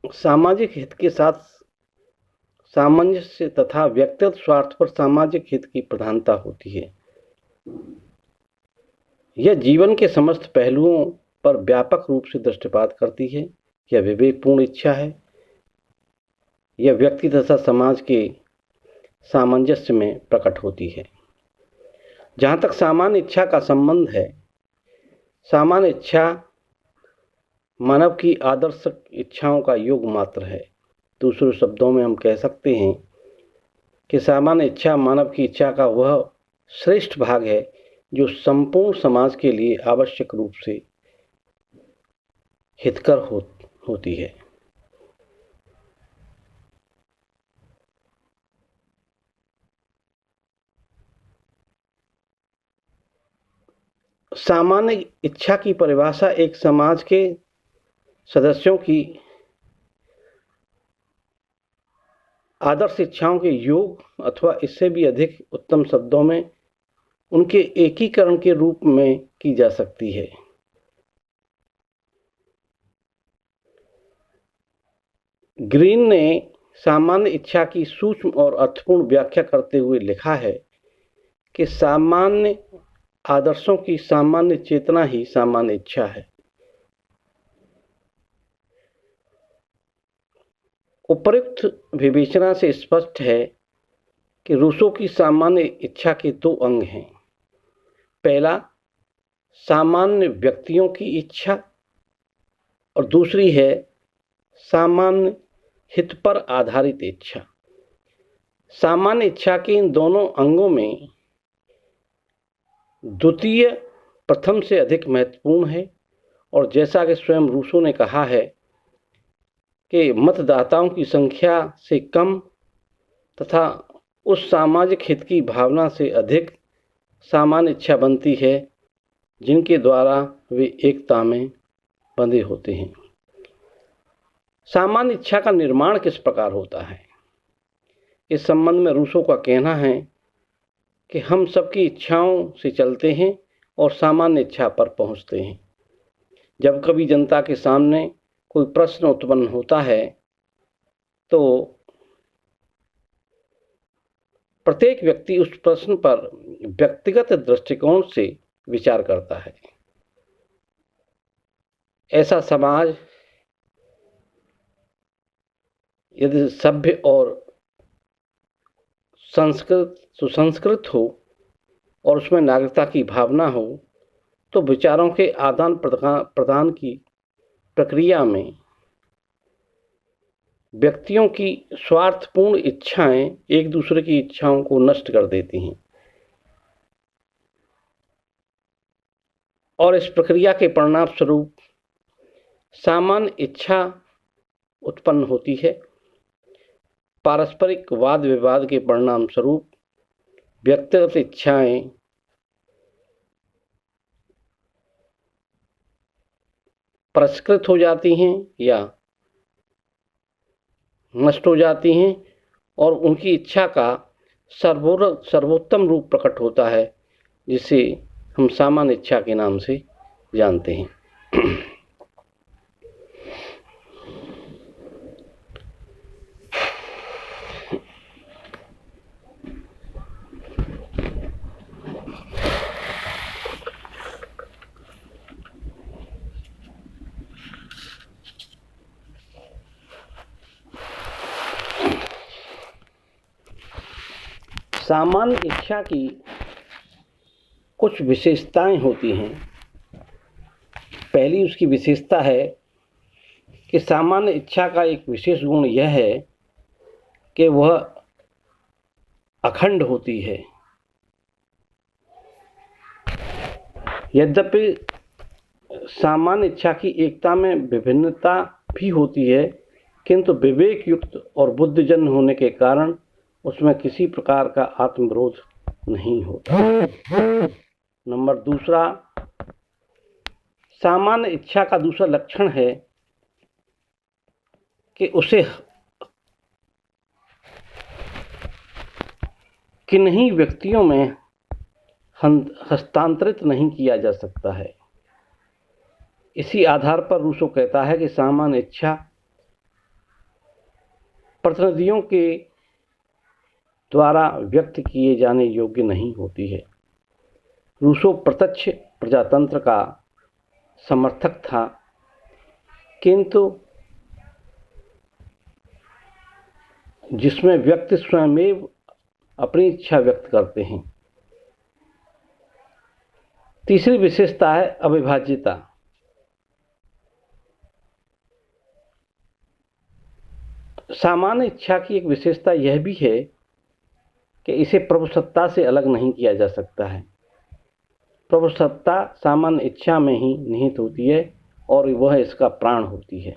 सामाजिक हित के साथ सामंजस्य तथा व्यक्तिगत स्वार्थ पर सामाजिक हित की प्रधानता होती है। यह जीवन के समस्त पहलुओं पर व्यापक रूप से दृष्टिपात करती है। यह विवेकपूर्ण इच्छा है। यह व्यक्ति तथा समाज के सामंजस्य में प्रकट होती है। जहाँ तक सामान्य इच्छा का संबंध है, सामान्य इच्छा मानव की आदर्श इच्छाओं का योग मात्र है। दूसरे शब्दों में हम कह सकते हैं कि सामान्य इच्छा मानव की इच्छा का वह श्रेष्ठ भाग है जो संपूर्ण समाज के लिए आवश्यक रूप से हितकर होती है। सामान्य इच्छा की परिभाषा एक समाज के सदस्यों की आदर्श इच्छाओं के योग अथवा इससे भी अधिक उत्तम शब्दों में उनके एकीकरण के रूप में की जा सकती है। ग्रीन ने सामान्य इच्छा की सूक्ष्म और अर्थपूर्ण व्याख्या करते हुए लिखा है कि सामान्य आदर्शों की सामान्य चेतना ही सामान्य इच्छा है। उपयुक्त विवेचना से स्पष्ट है कि रूसो की सामान्य इच्छा के दो अंग हैं। पहला सामान्य व्यक्तियों की इच्छा और दूसरी है सामान्य हित पर आधारित इच्छा। सामान्य इच्छा के इन दोनों अंगों में द्वितीय प्रथम से अधिक महत्वपूर्ण है और जैसा कि स्वयं रूसो ने कहा है कि मतदाताओं की संख्या से कम तथा उस सामाजिक हित की भावना से अधिक सामान्य इच्छा बनती है जिनके द्वारा वे एकता में बंधे होते हैं। सामान्य इच्छा का निर्माण किस प्रकार होता है? इस संबंध में रूसो का कहना है कि हम सबकी इच्छाओं से चलते हैं और सामान्य इच्छा पर पहुंचते हैं। जब कभी जनता के सामने कोई प्रश्न उत्पन्न होता है तो प्रत्येक व्यक्ति उस प्रश्न पर व्यक्तिगत दृष्टिकोण से विचार करता है। ऐसा समाज यदि सभ्य और सुसंस्कृत हो और उसमें नागरिकता की भावना हो तो विचारों के आदान प्रदान की प्रक्रिया में व्यक्तियों की स्वार्थपूर्ण इच्छाएं एक दूसरे की इच्छाओं को नष्ट कर देती हैं और इस प्रक्रिया के परिणाम स्वरूप सामान्य इच्छा उत्पन्न होती है। पारस्परिक वाद विवाद के परिणाम स्वरूप व्यक्तिगत इच्छाएं परिष्कृत हो जाती हैं या नष्ट हो जाती हैं और उनकी इच्छा का सर्वोत्तम रूप प्रकट होता है जिसे हम सामान्य इच्छा के नाम से जानते हैं। सामान्य इच्छा की कुछ विशेषताएं होती हैं। पहली उसकी विशेषता है कि सामान्य इच्छा का एक विशेष गुण यह है कि वह अखंड होती है। यद्यपि सामान्य इच्छा की एकता में विभिन्नता भी होती है किंतु विवेक युक्त और बुद्धिजन्य होने के कारण उसमें किसी प्रकार का आत्मविरोध नहीं होता। नंबर दूसरा, सामान्य इच्छा का दूसरा लक्षण है कि उसे किन्हीं व्यक्तियों में हस्तांतरित नहीं किया जा सकता है। इसी आधार पर रूसो कहता है कि सामान्य इच्छा प्रतिनिधियों के द्वारा व्यक्त किए जाने योग्य नहीं होती है। रूसो प्रत्यक्ष प्रजातंत्र का समर्थक था, किंतु जिसमें व्यक्ति स्वयमेव अपनी इच्छा व्यक्त करते हैं। तीसरी विशेषता है अविभाज्यता। सामान्य इच्छा की एक विशेषता यह भी है कि इसे प्रभुसत्ता से अलग नहीं किया जा सकता है। प्रभुसत्ता सामान्य इच्छा में ही निहित होती है और वह इसका प्राण होती है।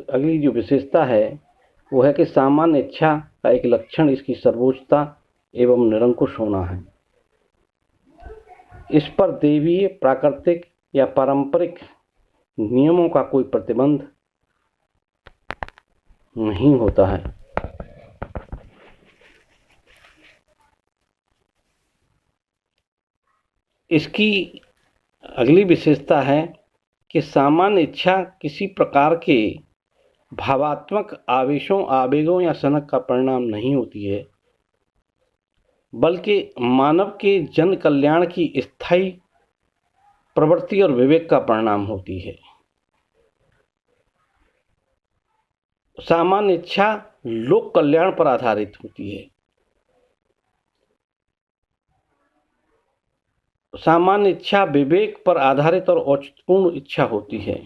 अगली जो विशेषता है वो है कि सामान्य इच्छा का एक लक्षण इसकी सर्वोच्चता एवं निरंकुश होना है। इस पर दैवीय, प्राकृतिक या पारंपरिक नियमों का कोई प्रतिबंध नहीं होता है। इसकी अगली विशेषता है कि सामान्य इच्छा किसी प्रकार के भावात्मक आवेगों या सनक का परिणाम नहीं होती है, बल्कि मानव के जन कल्याण की स्थायी प्रवृत्ति और विवेक का परिणाम होती है। सामान्य इच्छा लोक कल्याण पर आधारित होती है। सामान्य इच्छा विवेक पर आधारित और औचित्यपूर्ण इच्छा होती है।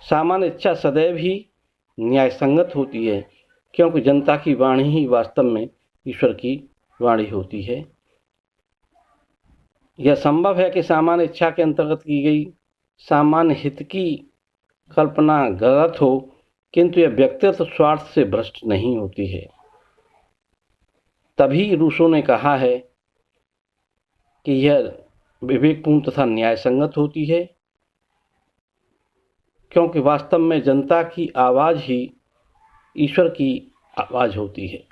सामान्य इच्छा सदैव ही न्याय संगत होती है, क्योंकि जनता की वाणी ही वास्तव में ईश्वर की वाणी होती है। यह संभव है कि सामान्य इच्छा के अंतर्गत की गई सामान्य हित की कल्पना गलत हो, किंतु यह व्यक्तिगत स्वार्थ से भ्रष्ट नहीं होती है। तभी रूसो ने कहा है कि यह विवेकपूर्ण तथा न्याय संगत होती है, क्योंकि वास्तव में जनता की आवाज़ ही ईश्वर की आवाज़ होती है।